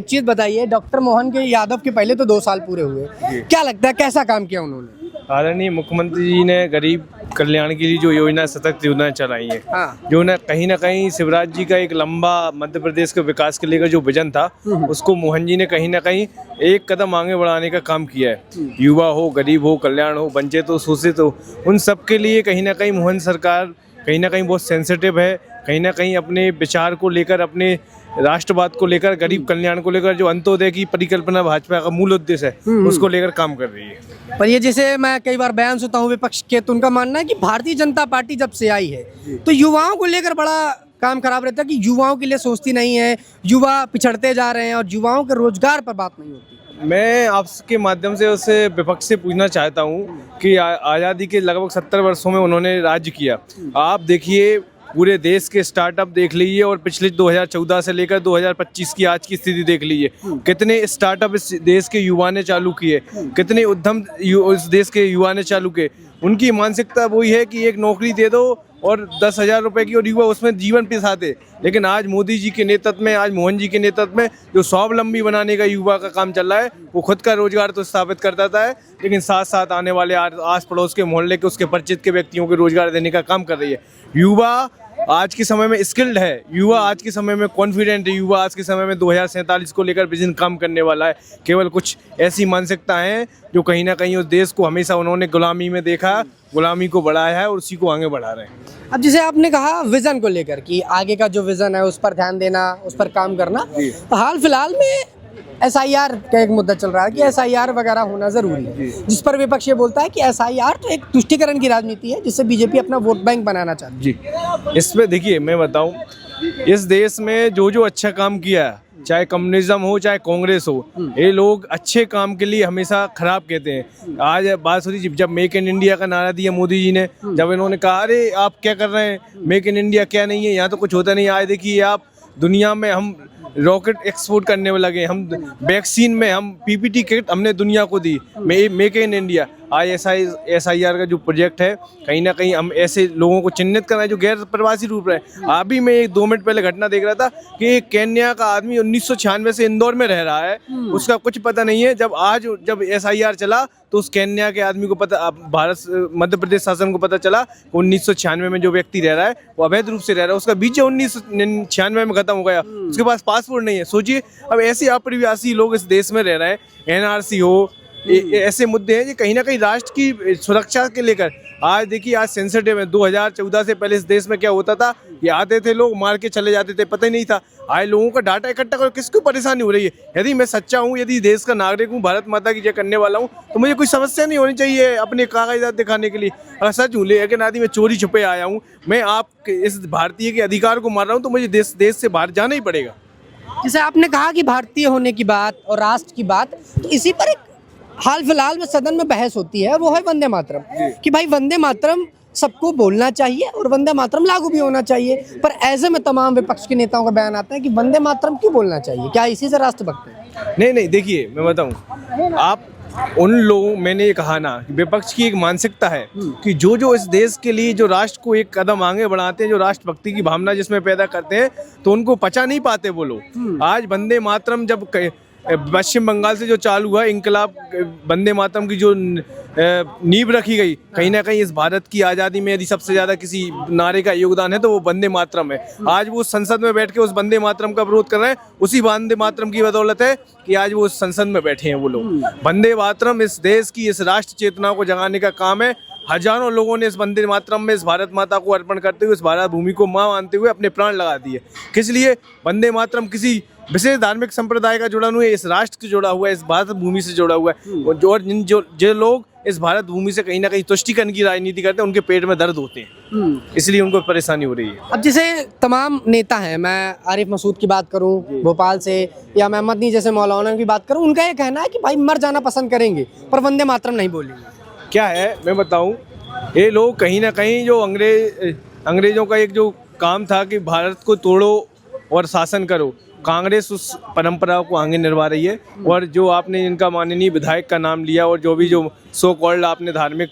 एक चीज बताइए, डॉक्टर मोहन के यादव के पहले तो 2 साल पूरे हुए, क्या लगता है कैसा काम किया उन्होंने? आदरणीय मुख्यमंत्री जी ने गरीब कल्याण के लिए जो योजना सतत योजनाएं चलाई हैं, हाँ। जो न कहीं ना कहीं शिवराज जी का एक लंबा मध्य प्रदेश के विकास के लेकर जो विजन था, उसको मोहन जी ने कहीं ना कहीं एक कदम आगे बढ़ाने का काम किया है। युवा हो, गरीब हो, कल्याण हो, वंचित हो, शोषित हो, उन सब के लिए कहीं ना कहीं मोहन सरकार कहीं ना कहीं बहुत सेंसिटिव है। कहीं ना कहीं अपने विचार को लेकर, अपने राष्ट्रवाद को लेकर, गरीब कल्याण को लेकर, जो अंत्योदय की परिकल्पना भाजपा का मूल उद्देश्य है, उसको लेकर काम कर रही है। पर ये जैसे मैं कई बार बयान सुनता हूँ विपक्ष के, तो उनका मानना है कि भारतीय जनता पार्टी जब से आई है तो युवाओं को लेकर बड़ा काम खराब रहता है कि युवाओं के लिए सोचती नहीं है, युवा पिछड़ते जा रहे हैं और युवाओं के रोजगार पर बात नहीं होती। मैं आपके माध्यम से उससे विपक्ष से पूछना चाहता हूँ कि आज़ादी के लगभग 70 वर्षों में उन्होंने राज्य किया। आप देखिए, पूरे देश के स्टार्टअप देख लीजिए और पिछले 2014 से लेकर 2025 की आज की स्थिति देख लीजिए, कितने स्टार्टअप इस देश के युवा ने चालू किए, कितने उद्यम इस देश के युवा ने चालू किए। उनकी मानसिकता वही है कि एक नौकरी दे दो और 10,000 रुपए की, और युवा उसमें जीवन पिसाते। लेकिन आज मोदी जी के नेतृत्व में, आज मोहन जी के नेतृत्व में जो स्वावलंबी बनाने का युवा का काम चल रहा है, वो खुद का रोजगार तो स्थापित करता है, लेकिन साथ साथ आने वाले आस पड़ोस के मोहल्ले के, उसके परिचित के व्यक्तियों को रोजगार देने का काम कर रही है। युवा आज के समय में स्किल्ड है, युवा आज के समय में कॉन्फिडेंट है, युवा आज के समय में 2047 को लेकर विजन काम करने वाला है। केवल कुछ ऐसी मानसिकता है जो कहीं ना कहीं उस देश को हमेशा उन्होंने गुलामी में देखा, गुलामी को बढ़ाया है और उसी को आगे बढ़ा रहे हैं। अब जैसे आपने कहा विजन को लेकर कि आगे का जो विजन है उस पर ध्यान देना, उस पर काम करना, तो हाल फिलहाल में SIR का एक मुद्दा चल रहा है कि SIR वगैरह होना जरूरी है, जिस पर विपक्ष ये बोलता है कि SIR तो एक तुष्टीकरण की राजनीति है जिससे बीजेपी अपना वोट बैंक बनाना चाहती है। जी, इसमें देखिए मैं बताऊं, इस देश में जो जो अच्छा काम किया है, चाहे कम्युनिज्म हो चाहे कांग्रेस हो, ये लोग अच्छे काम के लिए हमेशा खराब कहते हैं। आज बात हो रही, जब मेक इन इंडिया का नारा दिया मोदी जी ने, जब इन्होंने कहा अरे आप क्या कर रहे हैं, मेक इन इंडिया क्या नहीं है, यहाँ तो कुछ होता नहीं है। आज देखिए आप, दुनिया में हम रॉकेट एक्सपोर्ट करने में लगे, हम वैक्सीन में, हम PPT किट हमने दुनिया को दी, मेक इन इंडिया। आज SIR का जो प्रोजेक्ट है, कहीं ना कहीं हम ऐसे लोगों को चिन्हित करना है जो गैर प्रवासी रूप रहे। अभी मैं एक 2 मिनट पहले घटना देख रहा था कि एक केन्या का आदमी 1996 से इंदौर में रह रहा है, उसका कुछ पता नहीं है। जब SIR चला तो उस केन्या के आदमी को पता, मध्य प्रदेश शासन को पता चला 1996 में जो व्यक्ति रह रहा है वो अवैध रूप से रह रहा है, उसका वीजा 1996 में खत्म हो गया, उसके पास पासपोर्ट नहीं है। सोचिए, अब ऐसे अप्रवासी लोग इस देश में रह रहे हैं, NRC हो, ऐसे मुद्दे हैं जो कहीं ना कहीं राष्ट्र की सुरक्षा के लेकर। आज देखिए, आज सेंसिटिव है। 2014 से पहले इस देश में क्या होता था, ये आते थे लोग, मार के चले जाते थे, पता ही नहीं था। आज लोगों का डाटा इकट्ठा कर, किसको परेशानी हो रही है? यदि मैं सच्चा हूँ, यदि देश का नागरिक हूँ, भारत माता की जय करने वाला हूँ, तो मुझे कोई समस्या नहीं होनी चाहिए अपने कागजात दिखाने के लिए। अगर सच हूँ, लेकिन आदि मैं चोरी छुपे आया हूँ, मैं आप इस भारतीय के अधिकार को मार रहा हूँ, तो मुझे देश से बाहर जाना ही पड़ेगा। जैसे आपने कहा कि भारतीय होने की बात और राष्ट्र की बात, तो इसी पर एक हाल फिलहाल में सदन में बहस होती है, वो है वंदे मातरम, कि भाई वंदे मातरम सबको बोलना चाहिए और वंदे मातरम लागू भी होना चाहिए। पर ऐसे में तमाम विपक्ष के नेताओं का बयान आता है कि वंदे मातरम क्यों बोलना चाहिए, क्या इसी से राष्ट्रभक्त है? नहीं, देखिए मैं बताऊं, आप उन लोगों, मैंने ये कहा ना, विपक्ष की एक मानसिकता है कि जो इस देश के लिए, जो राष्ट्र को एक कदम आगे बढ़ाते हैं, जो राष्ट्रभक्ति की भावना जिसमें पैदा करते हैं, तो उनको पचा नहीं पाते वो लोग। आज वंदे मातरम जब पश्चिम बंगाल से जो चालू हुआ इंकलाब, वंदे मातरम की जो नींव रखी गई, कहीं ना कहीं इस भारत की आज़ादी में यदि सबसे ज़्यादा किसी नारे का योगदान है तो वो वंदे मातरम है। आज वो संसद में बैठ के उस वंदे मातरम का विरोध कर रहे हैं, उसी वंदे मातरम की बदौलत है कि आज वो संसद में बैठे हैं वो लोग। वंदे मातरम इस देश की, इस राष्ट्र चेतना को जगाने का काम है। हजारों लोगों ने इस वंदे मातरम में, इस भारत माता को अर्पण करते हुए, इस भारत भूमि को मां मानते हुए अपने प्राण लगा दिए। किस लिए? वंदे मातरम किसी विशेष धार्मिक संप्रदाय का जुड़ा हुआ है, इस राष्ट्र से जुड़ा हुआ है, इस भारत भूमि से जुड़ा हुआ है। और जो लोग इस भारत भूमि से कहीं ना कहीं तुष्टीकरण की राजनीति करते हैं, उनके पेट में दर्द होते हैं, इसलिए उनको परेशानी हो रही है। अब जैसे तमाम नेता हैं, मैं आरिफ मसूद की बात करूं भोपाल से, या मैं मदनी जैसे मौलाना की बात करूं, उनका ये कहना है कि भाई मर जाना पसंद करेंगे पर वंदे मातरम नहीं बोलेंगे। क्या है मैं बताऊं, ये लोग कहीं ना कहीं जो अंग्रेजों का एक जो काम था कि भारत को तोड़ो और शासन करो, कांग्रेस उस परंपरा को आगे निभा रही है। और जो आपने इनका माननीय विधायक का नाम लिया और जो भी जो सो कॉल्ड आपने धार्मिक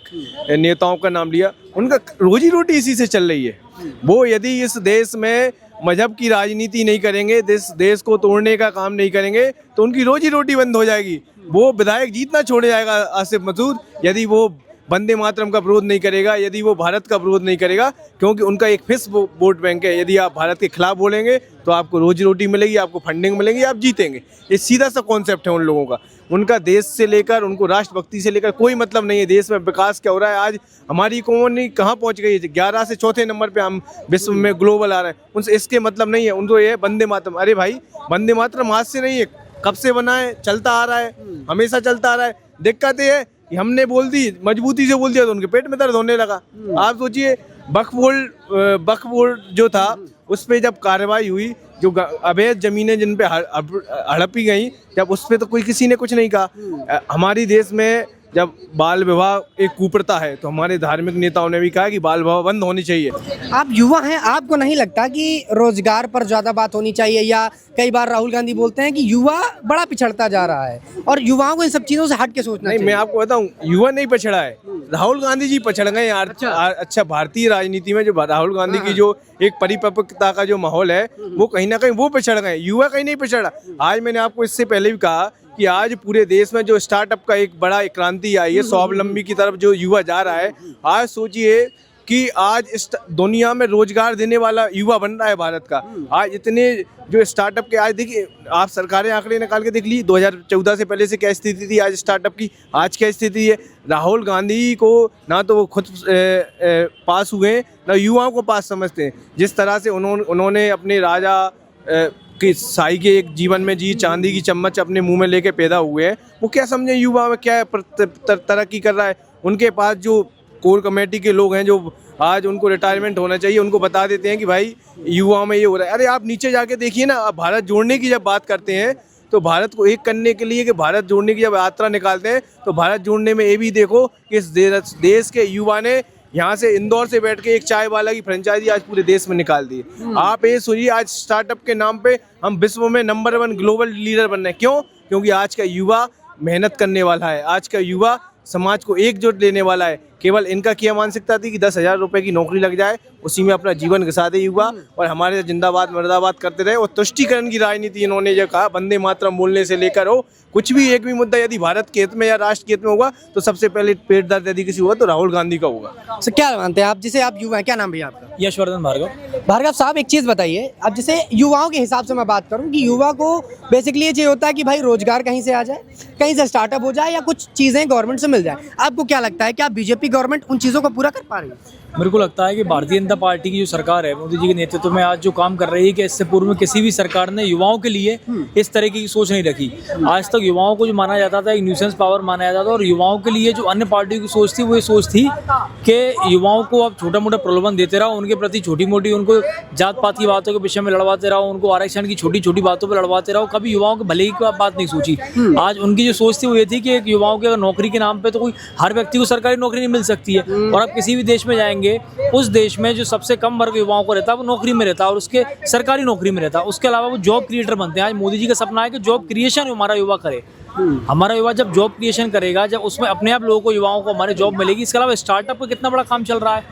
नेताओं का नाम लिया, उनका रोजी रोटी इसी से चल रही है। वो यदि इस देश में मजहब की राजनीति नहीं करेंगे, देश को तोड़ने का काम नहीं करेंगे, तो उनकी रोजी रोटी बंद हो जाएगी। वो विधायक जीतना छोड़ जाएगा आसिफ मसूद, यदि वो वंदे मातरम का विरोध नहीं करेगा, यदि वो भारत का विरोध नहीं करेगा, क्योंकि उनका एक फिक्स वोट बैंक है। यदि आप भारत के खिलाफ बोलेंगे तो आपको रोजी रोटी मिलेगी, आपको फंडिंग मिलेगी, आप जीतेंगे। ये सीधा सा कॉन्सेप्ट है उन लोगों का। उनका देश से लेकर, उनको राष्ट्रभक्ति से लेकर कोई मतलब नहीं है। देश में विकास क्या हो रहा है, आज हमारी इकोनॉमी कहाँ पहुँच गई है, 11 से चौथे नंबर पे हम विश्व में ग्लोबल आ रहे हैं। उनसे इसके मतलब नहीं है, उनको ये वंदे मातरम। अरे भाई, वंदे मातरम आज से नहीं है, कब से बना है, चलता आ रहा है, हमेशा चलता आ रहा है। दिक्कत ये है कि हमने बोल दी, मजबूती से बोल दिया तो उनके पेट में दर्द होने लगा। आप सोचिए, वक्फ बोर्ड जो था, उस पर जब कार्रवाई हुई, जो अवैध जमीनें जिन पे हड़पी गई, जब उस पर तो कोई किसी ने कुछ नहीं कहा। हमारी देश में जब बाल विवाह एक कुप्रथा है, तो हमारे धार्मिक नेताओं ने भी कहा कि बाल विवाह बंद होनी चाहिए। आप युवा हैं, आपको नहीं लगता कि रोजगार पर ज्यादा बात होनी चाहिए? या कई बार राहुल गांधी बोलते हैं कि युवा बड़ा पिछड़ता जा रहा है और युवाओं को इन सब चीजों से हट के सोचना चाहिए। मैं आपको बताऊं, युवा नहीं पिछड़ा है, राहुल गांधी जी पिछड़ गए यार। अच्छा, भारतीय राजनीति में जो राहुल गांधी की जो एक परिपक्वता का जो माहौल है, वो कहीं ना कहीं वो पिछड़ गए, युवा कहीं नहीं पिछड़ा। आज मैंने आपको इससे पहले भी कहा कि आज पूरे देश में जो स्टार्टअप का एक बड़ा क्रांति आई है, स्वावलंबी की तरफ जो युवा जा रहा है। आज सोचिए कि आज इस दुनिया में रोजगार देने वाला युवा बन रहा है भारत का। आज इतने जो स्टार्टअप के, आज देखिए आप सरकारें आंकड़े निकाल के देख ली, 2014 से पहले से क्या स्थिति थी आज स्टार्टअप की, आज क्या स्थिति है। राहुल गांधी को ना तो वो खुद पास हुए, ना युवाओं को पास समझते हैं। जिस तरह से उन्होंने अपने राजा कि साई के एक जीवन में जी, चांदी की चम्मच अपने मुंह में लेके पैदा हुए हैं, वो क्या समझे युवा में क्या तरक्की कर रहा है। उनके पास जो कोर कमेटी के लोग हैं, जो आज उनको रिटायरमेंट होना चाहिए, उनको बता देते हैं कि भाई युवाओं में ये हो रहा है। अरे आप नीचे जाके देखिए ना, आप भारत जोड़ने की जब बात करते हैं, तो भारत को एक करने के लिए, कि भारत जोड़ने की जब यात्रा निकालते हैं, तो भारत जोड़ने में ये भी देखो कि इस देश के युवा ने यहाँ से इंदौर से बैठ के एक चाय वाला की फ्रेंचाइजी आज पूरे देश में निकाल दी। आप ये सोचिए, आज स्टार्टअप के नाम पे हम विश्व में नंबर 1 ग्लोबल लीडर बन रहे हैं। क्यों? क्योंकि आज का युवा मेहनत करने वाला है, आज का युवा समाज को एकजुट लेने वाला है। केवल इनका क्या मानसिकता थी कि 10,000 रुपए की नौकरी लग जाए, उसी में अपना जीवन घिसा दे युवा, और हमारे जिंदाबाद मुर्दाबाद करते रहे। और तुष्टीकरण की राजनीति इन्होंने जो कहा, वंदे मातरम बोलने से लेकर हो कुछ भी, एक भी मुद्दा यदि भारत के हित में या राष्ट्र के हित में होगा, तो सबसे पहले पेट दर्द यदि किसी हुआ तो राहुल गांधी का होगा। सर क्या मानते हैं आप, जिसे आप युवा हैं, क्या नाम भैया आपका? यशवर्धन भार्गव। भार्गव साहब, एक चीज़ बताइए, अब जैसे युवाओं के हिसाब से मैं बात करूं कि युवा को बेसिकली ये चाहिए होता है कि भाई रोजगार कहीं से आ जाए, कहीं से स्टार्टअप हो जाए, या कुछ चीज़ें गवर्नमेंट से मिल जाए। आपको क्या लगता है, क्या बीजेपी गवर्नमेंट उन चीज़ों को पूरा कर पा रही है? मेरे को लगता है कि भारतीय जनता पार्टी की जो सरकार है, मोदी जी के नेतृत्व में आज जो काम कर रही है, कि इससे पूर्व में किसी भी सरकार ने युवाओं के लिए इस तरह की सोच नहीं रखी। आज तक युवाओं को जो माना जाता था एक न्यूसेंस पावर माना जाता था, और युवाओं के लिए जो अन्य पार्टियों की सोच थी, वो ये सोच थी कि युवाओं को आप छोटा मोटा प्रलोभन देते रहो, उनके प्रति छोटी मोटी उनको जात पात की बातों के विषय में लड़वाते रहो, उनको आरक्षण की छोटी छोटी बातों पर लड़वाते रहो, कभी युवाओं के भले की बात नहीं सोची। आज उनकी जो सोच थी वो ये थी कि एक युवाओं के नौकरी के नाम पे, तो कोई हर व्यक्ति को सरकारी नौकरी नहीं मिल सकती है, और आप किसी भी देश में जाएंगे, उस देश में जो सबसे कम वर्ग युवाओं को रहता है वो नौकरी में रहता है, और उसके सरकारी नौकरी में रहता है। उसके अलावा वो जॉब क्रिएटर बनते हैं। आज मोदी जी का सपना है कि जॉब क्रिएशन हमारा युवा करे। हमारा युवा जब जॉब क्रिएशन करेगा, जब उसमें अपने आप लोगों को, युवाओं को हमारे जॉब मिलेगी। इसके अलावा स्टार्टअप का कितना बड़ा काम चल रहा है।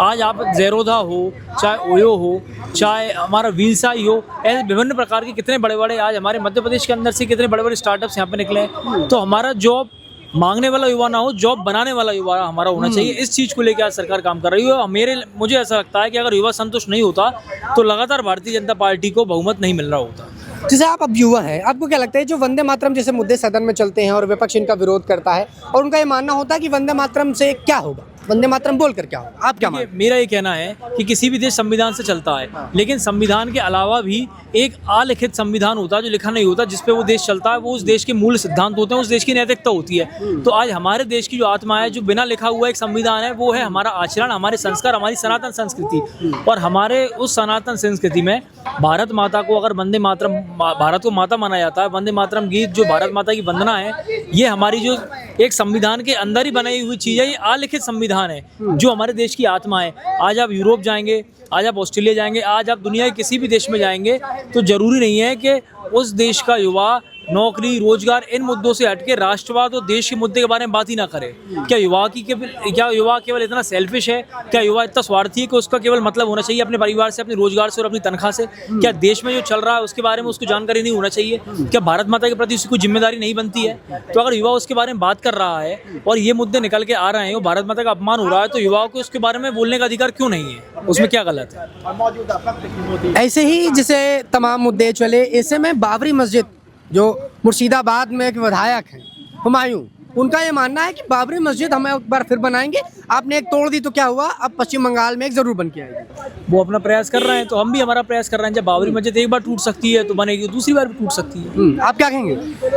आज आप ज़ेरोधा हो, चाहे ओयो हो, चाहे हमारा व्हील्साई हो, ऐसे विभिन्न प्रकार के कितने बड़े बड़े आज हमारे मध्य प्रदेश के अंदर से कितने बड़े बड़े स्टार्टअप्स यहाँ पे निकले हैं। तो हमारा जॉब मांगने वाला युवा ना हो, जॉब बनाने वाला युवा हमारा होना चाहिए। इस चीज़ को लेकर आज सरकार काम कर रही है। मुझे ऐसा लगता है कि अगर युवा संतुष्ट नहीं होता, तो लगातार भारतीय जनता पार्टी को बहुमत नहीं मिल रहा होता। जैसे आप अब युवा हैं, आपको क्या लगता है जो वंदे मातरम जैसे मुद्दे सदन में चलते हैं और विपक्ष इनका विरोध करता है, और उनका ये मानना होता है कि वंदे मातरम से क्या होगा, वंदे मातरम बोलकर क्या होगा, आप क्या मानते हैं? मेरा ये कहना है कि किसी भी देश संविधान से चलता है, लेकिन संविधान के अलावा भी एक अलिखित संविधान होता है जो लिखा नहीं होता, जिसपे वो देश चलता है। वो उस देश के मूल सिद्धांत होते हैं, उस देश की नैतिकता होती है। तो आज हमारे देश की जो आत्मा है, जो बिना लिखा हुआ एक संविधान है, वो है हमारा आचरण, हमारे संस्कार, हमारी सनातन संस्कृति। और हमारे उस सनातन संस्कृति में भारत माता को अगर वंदे मातरम, भारत को माता माना जाता है, वंदे मातरम गीत जो भारत माता की वंदना है, ये हमारी जो एक संविधान के अंदर ही बनाई हुई चीज़ है। ये अलिखित संविधान है जो हमारे देश की आत्मा है। आज आप यूरोप जाएंगे, आज आप ऑस्ट्रेलिया जाएंगे, आज आप दुनिया के किसी भी देश में जाएंगे, तो जरूरी नहीं है कि उस देश का युवा नौकरी, रोजगार, इन मुद्दों से हटके राष्ट्रवाद और देश के मुद्दे के बारे में बात ही ना करे? क्या युवा केवल इतना सेल्फिश है? क्या युवा इतना स्वार्थी है कि उसका केवल मतलब होना चाहिए अपने परिवार से, अपने रोजगार से और अपनी तनख्वाह से? क्या देश में जो चल रहा है उसके बारे में उसको जानकारी नहीं होना चाहिए? क्या भारत माता के प्रति उसकी कोई जिम्मेदारी नहीं बनती है? तो अगर युवा उसके बारे में बात कर रहा है और ये मुद्दे निकल के आ रहे हैं और भारत माता का अपमान हो रहा है, तो युवाओं को उसके बारे में बोलने का अधिकार क्यों नहीं है? उसमें क्या गलत है? ऐसे ही जैसे तमाम मुद्दे चले, ऐसे में बाबरी मस्जिद जो मुर्शिदाबाद में एक विधायक हैं हुमायूं, उनका ये मानना है कि बाबरी मस्जिद हम एक बार फिर बनाएंगे, आपने एक तोड़ दी तो क्या हुआ, अब पश्चिम बंगाल में एक जरूर बन के आएगी। वो अपना प्रयास कर रहे हैं तो हम भी हमारा प्रयास कर रहे हैं। जब बाबरी मस्जिद एक बार टूट सकती है तो बनेगी, दूसरी बार भी टूट सकती है। आप क्या कहेंगे?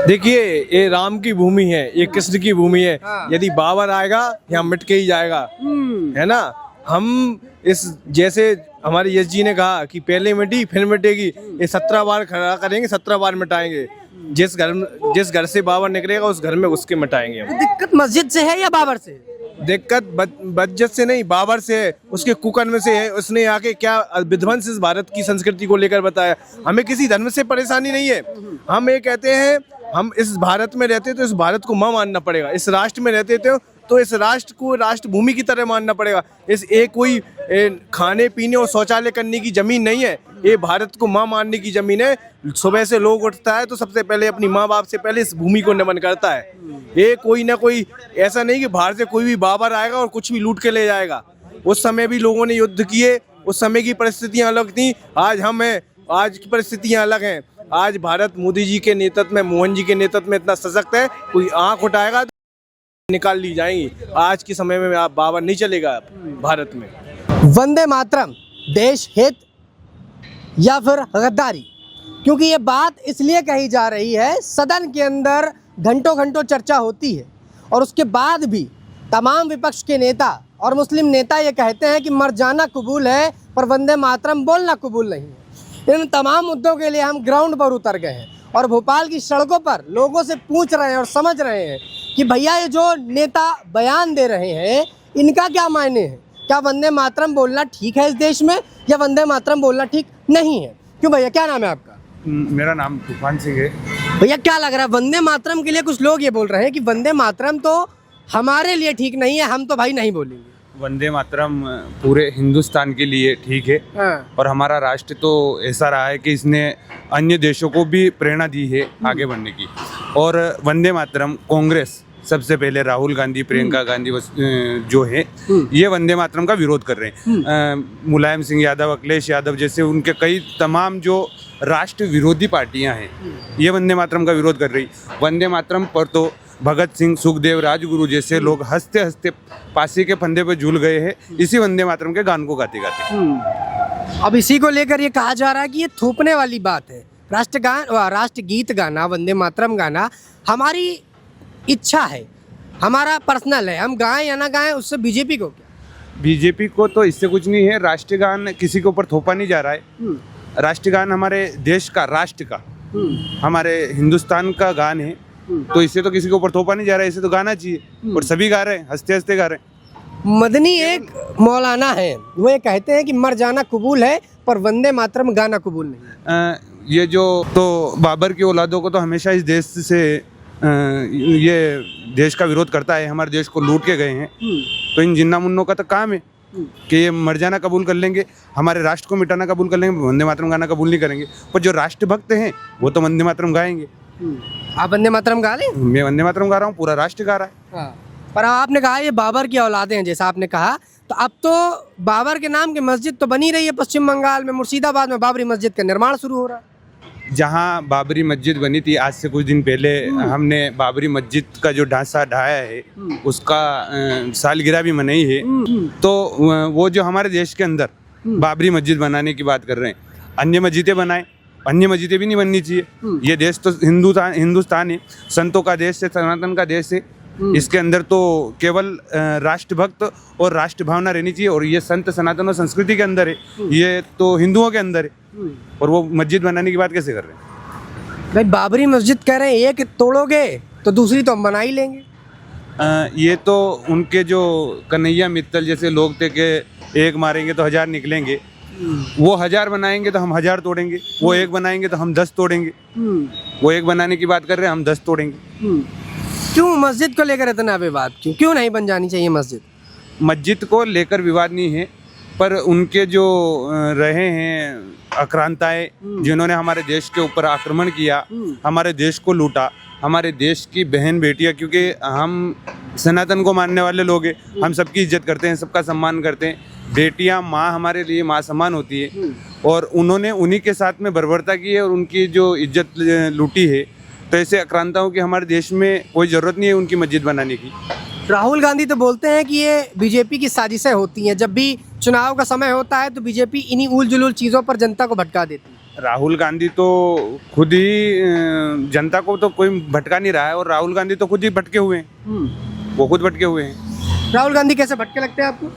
देखिए, ये राम की भूमि है, ये कृष्ण की भूमि है। हाँ। यदि बाबर आएगा यहाँ मिट के ही जाएगा, है ना। हम इस जैसे हमारे यश जी ने कहा कि पहले मिटी फिर मिटेगी, ये 17 बार खड़ा करेंगे, 17 बार मिटाएंगे। जिस घर से बाबर निकलेगा उस घर में उसके मिटाएंगे हम। दिक्कत मस्जिद से है या बाबर से? दिक्कत बज्जत से नहीं, बाबर से है, उसके कुकर्म से है। उसने आके क्या विध्वंस इस भारत की संस्कृति को लेकर बताया। हमें किसी धर्म से परेशानी नहीं है। हम ये कहते हैं, हम इस भारत में रहते तो इस भारत को मां मानना पड़ेगा। इस राष्ट्र में रहते थे तो इस राष्ट्र को राष्ट्र भूमि की तरह मानना पड़ेगा। इस एक कोई खाने पीने और शौचालय करने की जमीन नहीं है, ये भारत को मां मानने की जमीन है। सुबह से लोग उठता है तो सबसे पहले अपनी माँ बाप से पहले इस भूमि को नमन करता है। ये कोई ना कोई ऐसा नहीं कि बाहर से कोई भी बाबर आएगा और कुछ भी लूट के ले जाएगा। उस समय भी लोगों ने युद्ध किए, उस समय की परिस्थितियां अलग थी। आज हम हैं, आज की परिस्थितियां अलग हैं। आज भारत मोदी जी के नेतृत्व में, मोहन जी के नेतृत्व में इतना सशक्त है, कोई आंख उठाएगा तो निकाल ली जाएंगी। आज के समय में आप बाबर नहीं चलेगा भारत में। वंदे मातरम देश हित या फिर गद्दारी? क्योंकि ये बात इसलिए कही जा रही है, सदन के अंदर घंटों घंटों चर्चा होती है और उसके बाद भी तमाम विपक्ष के नेता और मुस्लिम नेता ये कहते हैं कि मर जाना कबूल है पर वंदे मातरम बोलना कबूल नहीं है। इन तमाम मुद्दों के लिए हम ग्राउंड पर उतर गए हैं और भोपाल की सड़कों पर लोगों से पूछ रहे हैं और समझ रहे हैं कि भैया ये जो नेता बयान दे रहे हैं इनका क्या मायने है। क्या वंदे मातरम बोलना ठीक है इस देश में या वंदे मातरम बोलना ठीक नहीं है? क्यों भैया, क्या नाम है आपका? मेरा नाम तूफान सिंह है। भैया क्या लग रहा है, वंदे मातरम के लिए कुछ लोग ये बोल रहे हैं कि वंदे मातरम तो हमारे लिए ठीक नहीं है, हम तो भाई नहीं बोलेंगे। वंदे मातरम पूरे हिंदुस्तान के लिए ठीक है। हाँ। और हमारा राष्ट्र तो ऐसा रहा है कि इसने अन्य देशों को भी प्रेरणा दी है आगे बढ़ने की। और वंदे मातरम कांग्रेस सबसे पहले राहुल गांधी, प्रियंका गांधी जो है ये वंदे मातरम का विरोध कर रहे हैं। मुलायम सिंह यादव, अखिलेश यादव जैसे उनके कई तमाम जो राष्ट्र विरोधी पार्टियां हैं ये वंदे मातरम का विरोध कर रही। वंदे मातरम पर तो भगत सिंह, सुखदेव, राजगुरु जैसे लोग हंसते हंसते फांसी के फंदे पर झूल गए हैं इसी वंदे मातरम के गान को गाते गाते। अब इसी को लेकर ये कहा जा रहा है कि ये थोपने वाली बात है। राष्ट्रगीत गाना, वंदे मातरम गाना हमारी इच्छा है, हमारा पर्सनल है, हम गाएं या ना गाएं उससे बीजेपी को क्या? बीजेपी को तो इससे कुछ नहीं है। राष्ट्रीय गान किसी के ऊपर थोपा नहीं जा रहा है। राष्ट्रीय गान हमारे देश का, राष्ट्र का, हमारे हिंदुस्तान का गान है, तो इससे तो किसी के ऊपर थोपा नहीं जा रहा है, इसे तो गाना चाहिए और सभी गा रहे हैं, हंसते हंसते गा रहे हैं। मदनी एक मौलाना है, वो ये कहते हैं कि मर जाना कबूल है पर वंदे मातरम गाना कबूल नहीं। ये जो तो बाबर की औलादों को तो हमेशा इस देश से ये देश का विरोध करता है, हमारे देश को लूट के गए हैं। तो इन जिन्ना मुन्नों का तो काम है कि ये मर जाना कबूल कर लेंगे, हमारे राष्ट्र को मिटाना कबूल कर लेंगे, वंदे मातरम गाना कबूल नहीं करेंगे। पर जो राष्ट्रभक्त हैं वो तो वंदे मातरम गाएंगे। आप वंदे मातरम गा लें? मैं वंदे मातरम गा रहा हूँ, पूरा राष्ट्र गा रहा है। हाँ। पर आपने कहा ये बाबर की औलादे हैं, जैसा आपने कहा, तो अब तो बाबर के नाम की मस्जिद तो बनी रही है पश्चिम बंगाल में, मुर्शिदाबाद में बाबरी मस्जिद का निर्माण शुरू हो रहा है। जहाँ बाबरी मस्जिद बनी थी आज से कुछ दिन पहले हमने बाबरी मस्जिद का जो ढांचा ढाया है उसका सालगिरह भी मनाई है। तो वो जो हमारे देश के अंदर बाबरी मस्जिद बनाने की बात कर रहे हैं, अन्य मस्जिदें बनाए, अन्य मस्जिदें भी नहीं बननी चाहिए। ये देश तो हिंदुस्तान है, संतों का देश है, सनातन का देश है। इसके अंदर तो केवल राष्ट्रभक्त और राष्ट्र भावना रहनी चाहिए और ये संत सनातन और संस्कृति के अंदर है, ये तो हिंदुओं के अंदर है। और वो मस्जिद बनाने की बात कैसे कर रहे हैं? भाई बाबरी मस्जिद कह रहे हैं एक तोड़ोगे तो दूसरी तो हम बना ही लेंगे। ये तो उनके जो कन्हैया मित्तल जैसे लोग थे कि एक मारेंगे तो 1000 निकलेंगे, वो 1000 बनाएंगे तो हम 1000 तोड़ेंगे, वो 1 बनाएंगे तो हम 10 तोड़ेंगे, वो 1 बनाने की बात कर रहे हैं, हम 10 तोड़ेंगे। क्यों मस्जिद को लेकर इतना विवाद, क्यों नहीं बन जानी चाहिए मस्जिद? मस्जिद को लेकर विवाद नहीं है, पर उनके जो रहे हैं आक्रांताएं, जिन्होंने हमारे देश के ऊपर आक्रमण किया, हमारे देश को लूटा, हमारे देश की बहन बेटियां, क्योंकि हम सनातन को मानने वाले लोग हैं, हम सबकी इज्जत करते हैं, सबका सम्मान करते हैं। बेटियां माँ हमारे लिए माँ समान होती है, और उन्होंने उन्हीं के साथ में बर्बरता की है और उनकी जो इज्जत लूटी है। तो ऐसे आक्रांताओं की हमारे देश में कोई ज़रूरत नहीं है उनकी मस्जिद बनाने की। राहुल गांधी तो बोलते हैं कि ये बीजेपी की साजिशें होती हैं, जब भी चुनाव का समय होता है तो बीजेपी इन्हीं उल जुलूल चीज़ों पर जनता को भटका देती है। राहुल गांधी तो खुद ही जनता को तो कोई भटका नहीं रहा है, और राहुल गांधी तो खुद ही भटके हुए हैं, वो खुद भटके हुए हैं। राहुल गांधी कैसे भटके लगते हैं आपको?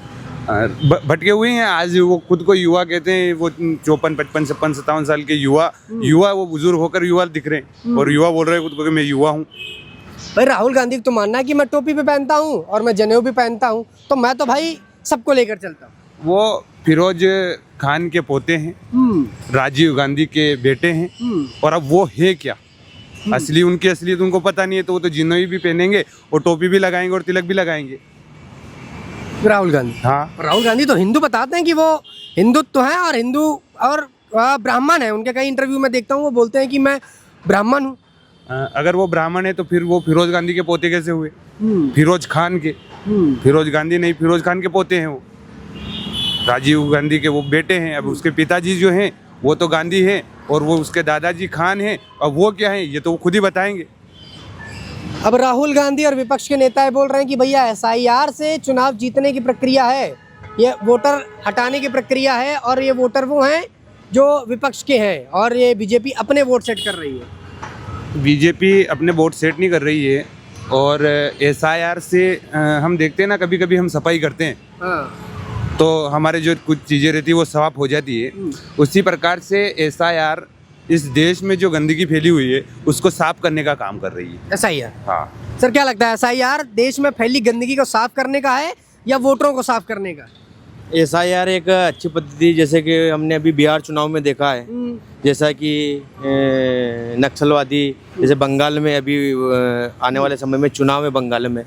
भटके हुए हैं। आज वो खुद को युवा कहते हैं, वो 54, 55, 56, 57 साल के युवा वो बुजुर्ग होकर युवा दिख रहे हैं, और युवा बोल रहे हैं खुद को कि मैं युवा हूँ। भाई राहुल गांधी को तो मानना है कि मैं टोपी भी पहनता हूँ और मैं जनेऊ भी पहनता हूँ, तो मैं तो भाई सबको लेकर चलता हूँ। वो फिरोज खान के पोते हैं, राजीव गांधी के बेटे हैं, और अब वो है क्या असली, उनकी असलियत उनको पता नहीं है, तो वो तो जिन्नोई भी पहनेंगे और टोपी भी लगाएंगे और तिलक भी लगाएंगे। राहुल गांधी, हाँ, राहुल गांधी तो हिंदू बताते हैं कि वो हिंदुत्व है और हिंदू और ब्राह्मण है। उनके कई इंटरव्यू में देखता हूँ वो बोलते हैं कि मैं ब्राह्मण हूँ। अगर वो ब्राह्मण है तो फिर वो फिरोज गांधी के पोते कैसे हुए? फिरोज खान के, फिरोज गांधी नहीं, फिरोज खान के पोते हैं वो। राजीव गांधी के वो बेटे हैं। अब उसके पिताजी जो हैं वो तो गांधी हैं, और वो उसके दादाजी खान हैं। अब वो क्या है ये तो वो खुद ही बताएंगे। अब राहुल गांधी और विपक्ष के नेता बोल रहे हैं कि भैया SIR से चुनाव जीतने की प्रक्रिया है, ये वोटर हटाने की प्रक्रिया है, और ये वोटर वो हैं जो विपक्ष के हैं, और ये बीजेपी अपने वोट सेट कर रही है। बीजेपी अपने वोट सेट नहीं कर रही है, और SIR से हम देखते हैं ना, कभी कभी हम सफाई करते हैं, हाँ, तो हमारे जो कुछ चीज़ें रहती है वो साफ हो जाती है। उसी प्रकार से SIR इस देश में जो गंदगी फैली हुई है उसको साफ करने का काम कर रही है। SIR, हाँ सर क्या लगता है SIR देश में फैली गंदगी को साफ करने का है या वोटरों को साफ करने का? SIR एक अच्छी पद्धति, जैसे कि हमने अभी बिहार चुनाव में देखा है, जैसा कि नक्सलवादी, जैसे बंगाल में अभी आने वाले समय में चुनाव है बंगाल में,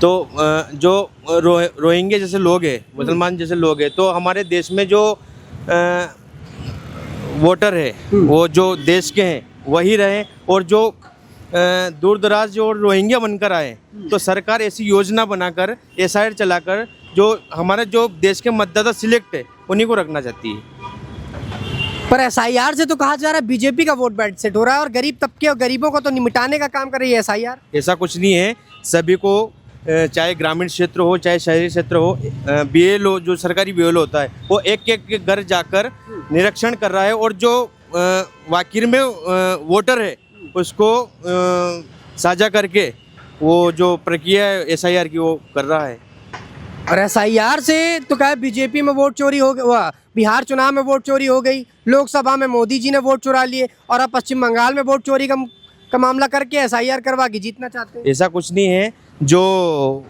तो जो रोहिंग्या जैसे लोग हैं, मुसलमान जैसे लोग हैं, तो हमारे देश में जो वोटर है वो जो देश के हैं वही रहे, और जो दूर दराज जो रोहिंग्या बनकर आए, तो सरकार ऐसी योजना बनाकर SIR चलाकर जो हमारे जो देश के मतदाता सिलेक्ट है उन्हीं को रखना चाहती है। पर SIR से तो कहा जा रहा है बीजेपी का वोट बैंक सेट हो रहा है, और गरीब तबके और गरीबों को तो निपटाने का काम कर रही है SIR। ऐसा कुछ नहीं है, सभी को, चाहे ग्रामीण क्षेत्र हो चाहे शहरी क्षेत्र हो, BLO जो सरकारी BLO होता है वो एक एक घर जाकर निरीक्षण कर रहा है, और जो वाकिर में वोटर है उसको साझा करके वो जो प्रक्रिया है SIR की वो कर रहा है। और SIR से तो क्या बीजेपी में वोट चोरी हो गया, बिहार चुनाव में वोट चोरी हो गई, लोकसभा में मोदी जी ने वोट चुरा लिए, और अब पश्चिम बंगाल में वोट चोरी का मामला करके SIR करवा के जीतना चाहते हैं। ऐसा कुछ नहीं है, जो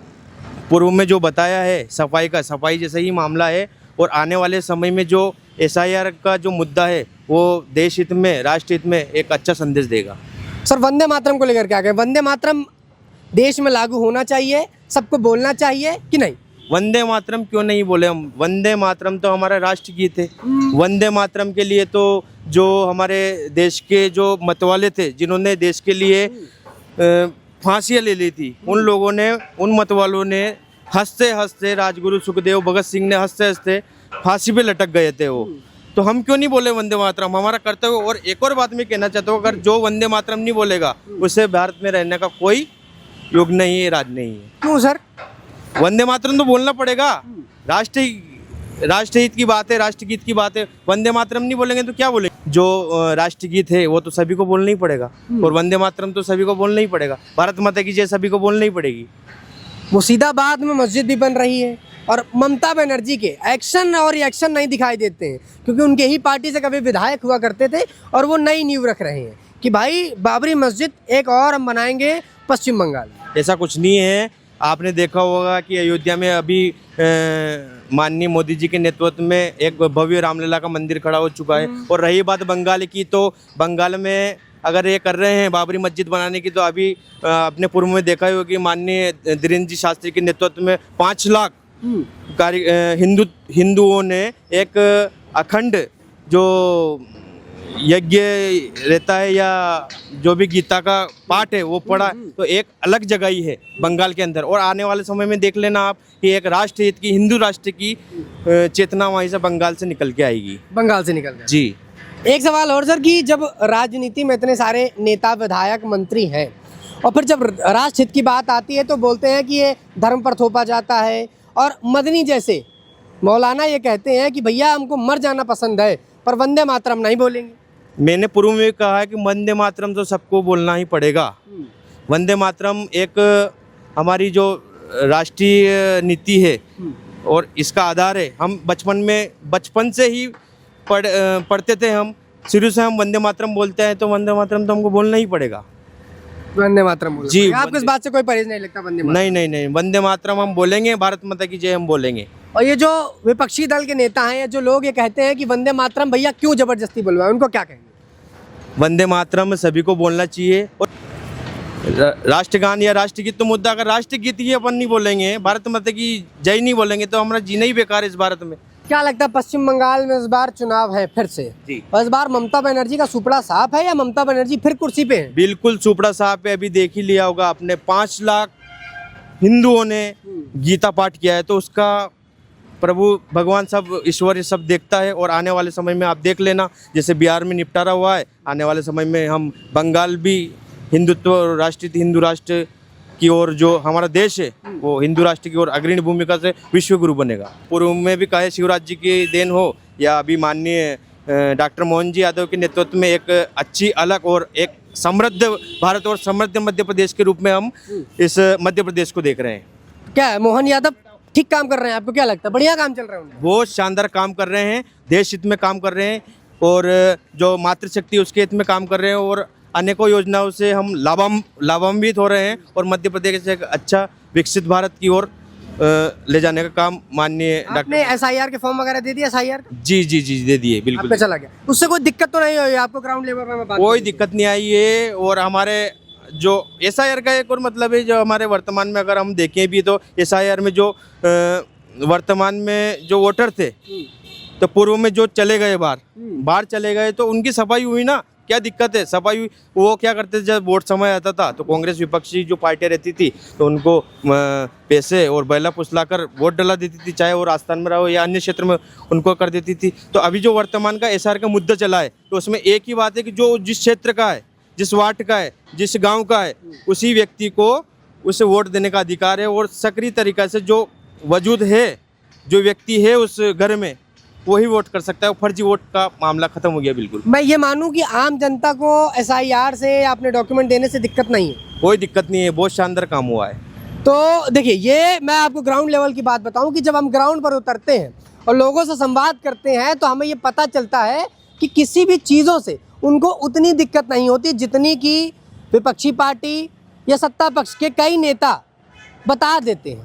पूर्व में जो बताया है सफाई जैसा ही मामला है, और आने वाले समय में जो SIR का जो मुद्दा है वो देश हित में, राष्ट्र हित में एक अच्छा संदेश देगा। सर वंदे मातरम को लेकर क्या कहें? वंदे मातरम देश में लागू होना चाहिए, सबको बोलना चाहिए कि नहीं? वंदे मातरम क्यों नहीं बोले हम? वंदे मातरम तो हमारा राष्ट्रगीत है। वंदे मातरम के लिए तो जो हमारे देश के जो मतवाले थे, जिन्होंने देश के लिए फांसियाँ ले ली थी, उन लोगों ने, उन मतवालों ने हंसते हंसते, राजगुरु सुखदेव भगत सिंह ने हंसते हंसते फांसी पे लटक गए थे वो। तो हम क्यों नहीं बोले वंदे मातरम? हमारा कर्तव्य। और एक और बात मैं कहना चाहता हूँ, अगर जो वंदे मातरम नहीं बोलेगा उसे भारत में रहने का कोई योग नहीं है, राज नहीं है। क्यों सर? वंदे मातरम तो बोलना पड़ेगा, राष्ट्रहित की बात है, राष्ट्रगीत की बात है। वंदे मातरम नहीं बोलेंगे तो क्या बोलेंगे? जो राष्ट्रगीत है वो तो सभी को बोलना ही पड़ेगा, और वंदे मातरम तो सभी को बोलना ही पड़ेगा। भारत माता की जय सभी को बोलना ही पड़ेगी। मुर्शिदाबाद में मस्जिद भी बन रही है, और ममता बनर्जी के एक्शन और रिएक्शन नहीं दिखाई देते हैं, क्योंकि उनके ही पार्टी से कभी विधायक हुआ करते थे, और वो नई नींव रख रहे हैं कि भाई बाबरी मस्जिद एक और हम बनाएंगे पश्चिम बंगाल। ऐसा कुछ नहीं है, आपने देखा होगा कि अयोध्या में अभी माननीय मोदी जी के नेतृत्व में एक भव्य रामलला का मंदिर खड़ा हो चुका है। और रही बात बंगाल की, तो बंगाल में अगर ये कर रहे हैं बाबरी मस्जिद बनाने की, तो अभी अपने पूर्व में देखा ही होगा कि माननीय धीरेन्द्र जी शास्त्री के नेतृत्व में 5 लाख हिंदुओं ने एक अखंड जो यज्ञ रहता है या जो भी गीता का पाठ है वो पढ़ा, तो एक अलग जगह ही है बंगाल के अंदर। और आने वाले समय में देख लेना आप कि एक राष्ट्र हित की, हिंदू राष्ट्र की चेतना वहीं से बंगाल से निकल के आएगी। बंगाल से निकल गया। जी। एक सवाल और सर, कि जब राजनीति में इतने सारे नेता, विधायक, मंत्री हैं और फिर जब राष्ट्र हित की बात आती है तो बोलते हैं कि ये धर्म पर थोपा जाता है, और मदनी जैसे मौलाना ये कहते हैं कि भैया हमको मर जाना पसंद है पर वंदे मातरम नहीं बोलेंगे। मैंने पूर्व में कहा है कि वंदे मातरम तो सबको बोलना ही पड़ेगा। वंदे मातरम एक हमारी जो राष्ट्रीय नीति है और इसका आधार है। हम बचपन से ही पढ़ते थे, हम शुरू से हम वंदे मातरम बोलते हैं, तो वंदे मातरम तो हमको बोलना ही पड़ेगा। वंदे मातरम बोलो। जी, आपको इस बात से कोई परहेज नहीं लगता? वंदे मातरम नहीं, वंदे मातरम हम बोलेंगे, भारत माता की जय हम बोलेंगे। और ये जो विपक्षी दल के नेता हैं या जो लोग ये कहते हैं कि वंदे मातरम भैया क्यों जबरदस्ती बुलवाए, उनको क्या कहेंगे? वंदे मातरम सभी को बोलना चाहिए। और राष्ट्रगान या राष्ट्रगीत तो मुद्दा, अगर राष्ट्रगीत ही अपन नहीं बोलेंगे, भारत माता की जय नहीं बोलेंगे, तो हमारा जीना ही बेकार है इस भारत में। क्या लगता है पश्चिम बंगाल में इस बार चुनाव है फिर से? जी। और इस बार ममता बनर्जी का सुपड़ा साफ है या ममता बनर्जी फिर कुर्सी पे है? बिल्कुल सुपड़ा साहब पे अभी देख ही लिया होगा आपने, 5 लाख हिंदुओं ने गीता पाठ किया है, तो उसका प्रभु भगवान सब ईश्वर सब देखता है। और आने वाले समय में आप देख लेना, जैसे बिहार में निपटारा हुआ है, आने वाले समय में हम बंगाल भी हिंदुत्व और राष्ट्रीय हिंदू राष्ट्र की ओर, जो हमारा देश है वो हिंदू राष्ट्र की ओर अग्रणी भूमिका से विश्व गुरु बनेगा। पूर्व में भी कहे शिवराज जी की देन हो या अभी माननीय डॉक्टर मोहन जी यादव के नेतृत्व में एक अच्छी, अलग और एक समृद्ध भारत और समृद्ध मध्य प्रदेश के रूप में हम इस मध्य प्रदेश को देख रहे हैं। क्या है, मोहन यादव ठीक काम कर रहे हैं? आपको क्या लगता है बढ़िया काम चल रहा है उनका? बहुत शानदार काम कर रहे हैं, देश हित में काम कर रहे हैं, और जो मातृशक्ति उसके हित में काम कर रहे हैं, और अनेकों योजनाओं से हम लाभान्वित हो रहे हैं, और मध्य प्रदेश से एक अच्छा विकसित भारत की ओर ले जाने का काम माननीय आपने SIR के फॉर्म वगैरह दे दिया? SIR जी दे दिए, बिल्कुल। आपका चला गया, उससे कोई दिक्कत तो नहीं हुई आपको? ग्राउंड लेवल में बात कोई दिक्कत नहीं आई है। और हमारे जो SIR का एक और मतलब है, जो हमारे वर्तमान में अगर हम देखें भी, तो SIR में जो वर्तमान में जो वोटर थे, तो पूर्व में जो चले गए बाहर चले गए, तो उनकी सफाई हुई ना। क्या दिक्कत है? सफाई हुई। वो क्या करते थे, जब वोट समय आता था तो कांग्रेस विपक्षी जो पार्टियां रहती थी, तो उनको पैसे और बैला फुसलाकर वोट डला देती थी, चाहे वो राजस्थान में रहो या अन्य क्षेत्र में उनको कर देती थी। तो अभी जो वर्तमान का SIR का मुद्दा चला है, तो उसमें एक ही बात है कि जो जिस क्षेत्र का है, जिस वार्ड का है, जिस गाँव का है, उसी व्यक्ति को उसे वोट देने का अधिकार है। और सक्रिय तरीक़े से जो वजूद है, जो व्यक्ति है उस घर में, वही वोट कर सकता है। फर्जी वोट का मामला खत्म हो गया बिल्कुल। मैं ये मानूं कि आम जनता को SIR से अपने डॉक्यूमेंट देने से दिक्कत नहीं है? कोई दिक्कत नहीं है, बहुत शानदार काम हुआ है। तो देखिए, ये मैं आपको ग्राउंड लेवल की बात बताऊं कि जब हम ग्राउंड पर उतरते हैं और लोगों से संवाद करते हैं, तो हमें ये पता चलता है कि किसी भी चीज़ों से उनको उतनी दिक्कत नहीं होती जितनी कि विपक्षी पार्टी या सत्ता पक्ष के कई नेता बता देते हैं।